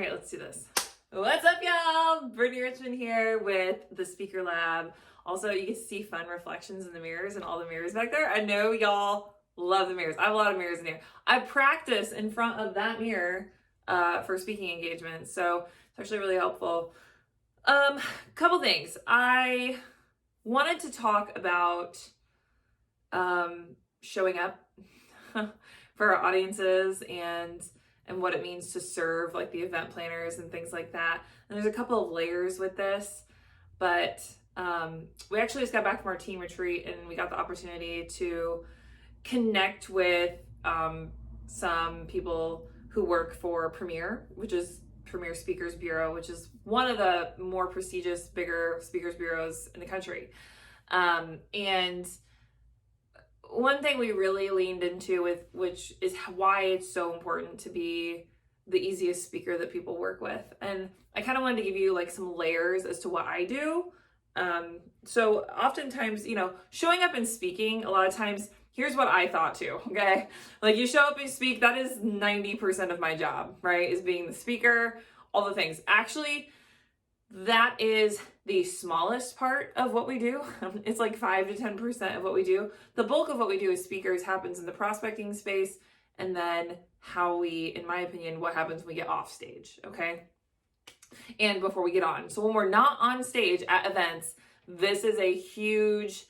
right, let's do this. What's up, y'all? Brittany Richmond here with the Speaker Lab. Also, you get to see fun reflections in the mirrors and all the mirrors back there. I know y'all love the mirrors. I have a lot of mirrors in here. I practice in front of that mirror for speaking engagements, so it's actually really helpful. Couple things. I wanted to talk about showing up for our audiences and what it means to serve like the event planners and things like that. And there's a couple of layers with this, but we actually just got back from our team retreat and we got the opportunity to connect with some people who work for Premier, which is Premier Speakers Bureau, which is one of the more prestigious, bigger speakers bureaus in the country. And one thing we really leaned into which is why it's so important to be the easiest speaker that people work with. And I kind of wanted to give you like some layers as to what I do. So oftentimes, showing up and speaking, a lot of times, here's what I thought too, okay? Like you show up and speak, that is 90% of my job, right? Is being the speaker, all the things. Actually, that is the smallest part of what we do. It's like 5 to 10% of what we do. The bulk of what we do as speakers happens in the prospecting space, and then in my opinion, what happens when we get off stage, okay? And before we get on. So when we're not on stage at events, this is a huge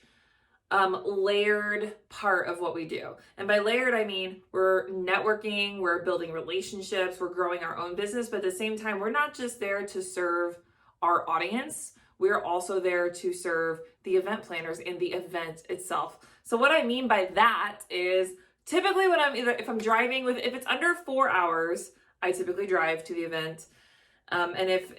layered part of what we do. And by layered, I mean we're networking, we're building relationships, we're growing our own business, but at the same time, we're not just there to serve our audience, we're also there to serve the event planners and the event itself. So what I mean by that is typically when if I'm driving if it's under 4 hours, I typically drive to the event. And if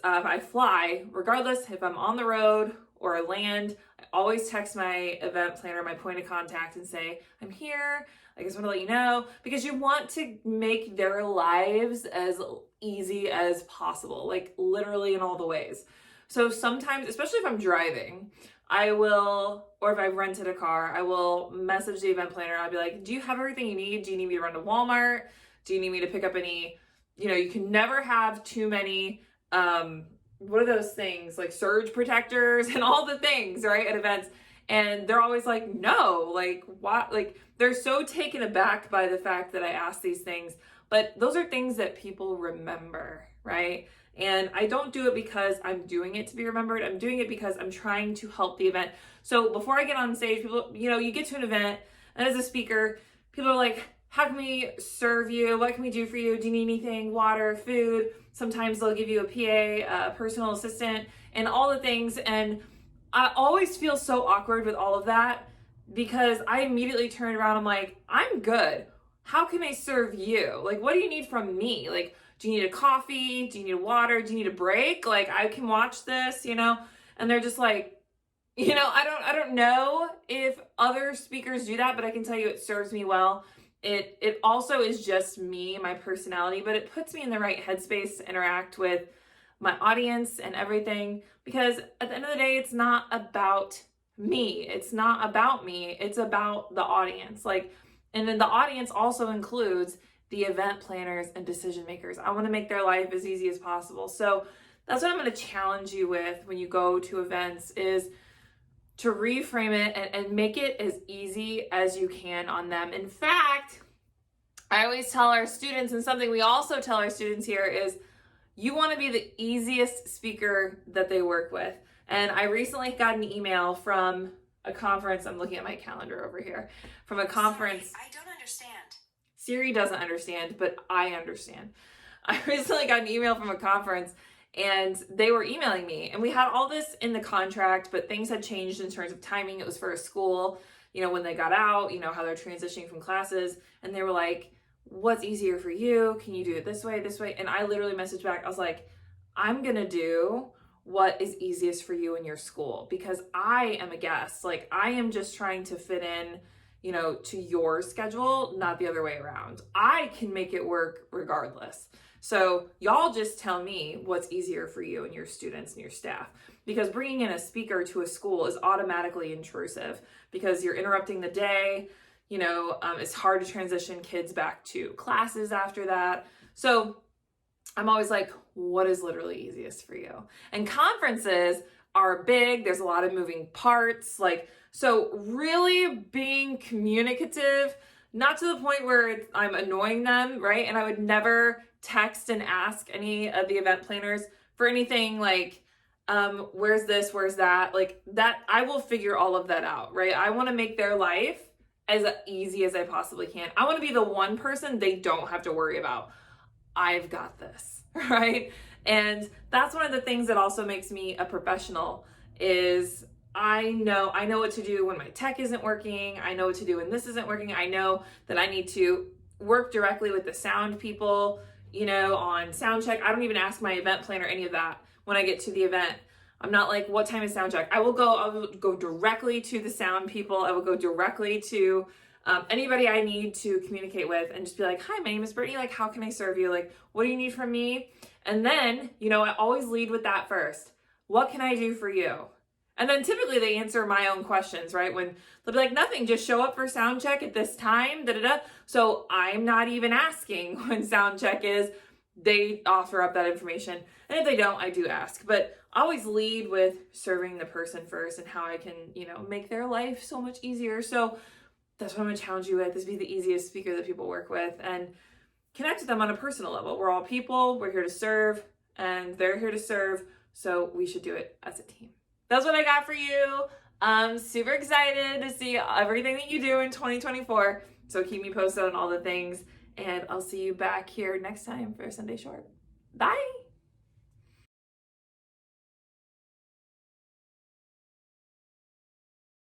I fly, regardless if I'm on the road or I land, I always text my event planner, my point of contact, and say, I'm here. I just want to let you know, because you want to make their lives as easy as possible, like literally in all the ways. So sometimes, especially if I'm driving, or if I've rented a car, I will message the event planner. I'll be like, do you have everything you need? Do you need me to run to Walmart? Do you need me to pick up any, you can never have too many, what are those things, like surge protectors and all the things, right, at events. And they're always like, no, like what? Like they're so taken aback by the fact that I ask these things, but those are things that people remember, right? And I don't do it because I'm doing it to be remembered. I'm doing it because I'm trying to help the event. So before I get on stage, people, you get to an event, and as a speaker, people are like, how can we serve you? What can we do for you? Do you need anything? Water, food? Sometimes they'll give you a PA, a personal assistant, and all the things. And I always feel so awkward with all of that because I immediately turn around. I'm like, I'm good. How can I serve you? Like, what do you need from me? Like, do you need a coffee? Do you need water? Do you need a break? Like, I can watch this, And they're just like, I don't know if other speakers do that, but I can tell you it serves me well. It also is just me, my personality, but it puts me in the right headspace to interact with my audience and everything, because at the end of the day, it's not about me. It's not about me. It's about the audience. And then the audience also includes the event planners and decision makers. I want to make their life as easy as possible. So that's what I'm going to challenge you with when you go to events, is to reframe it and make it as easy as you can on them. In fact, I always tell our students, and something we also tell our students here is, you want to be the easiest speaker that they work with. And I recently got an email from a conference. I'm looking at my calendar over here. From a conference. Sorry, I don't understand. Siri doesn't understand, but I understand. I recently got an email from a conference, and they were emailing me, and we had all this in the contract, but things had changed in terms of timing. It was for a school, when they got out, how they're transitioning from classes, and they were like, what's easier for you? Can you do it this way? And I literally messaged back. I was like, I'm going to do what is easiest for you and your school, because I am a guest. Like, I am just trying to fit in, to your schedule, not the other way around. I can make it work regardless. So y'all just tell me what's easier for you and your students and your staff, because bringing in a speaker to a school is automatically intrusive because you're interrupting the day. It's hard to transition kids back to classes after that. So I'm always like, what is literally easiest for you? And conferences are big. There's a lot of moving parts. Like, so really being communicative, not to the point where I'm annoying them, right? And I would never text and ask any of the event planners for anything like, where's this, where's that? Like that, I will figure all of that out, right? I want to make their life as easy as I possibly can. I want to be the one person they don't have to worry about. I've got this, right? And that's one of the things that also makes me a professional is I know what to do when my tech isn't working. I know what to do when this isn't working. I know that I need to work directly with the sound people, on sound check. I don't even ask my event planner any of that when I get to the event. I'm not like, what time is sound check? I will go directly to the sound people. I will go directly to anybody I need to communicate with and just be like, hi, my name is Brittany. Like, how can I serve you? Like, what do you need from me? And then, I always lead with that first. What can I do for you? And then typically they answer my own questions, right? When they'll be like, nothing, just show up for sound check at this time, da-da-da. So I'm not even asking when sound check is. They offer up that information. And if they don't, I do ask. But I always lead with serving the person first and how I can, make their life so much easier. So that's what I'm gonna challenge you with, is be the easiest speaker that people work with and connect with them on a personal level. We're all people, we're here to serve, and they're here to serve. So we should do it as a team. That's what I got for you. I'm super excited to see everything that you do in 2024. So keep me posted on all the things, and I'll see you back here next time for Sunday Short. Bye.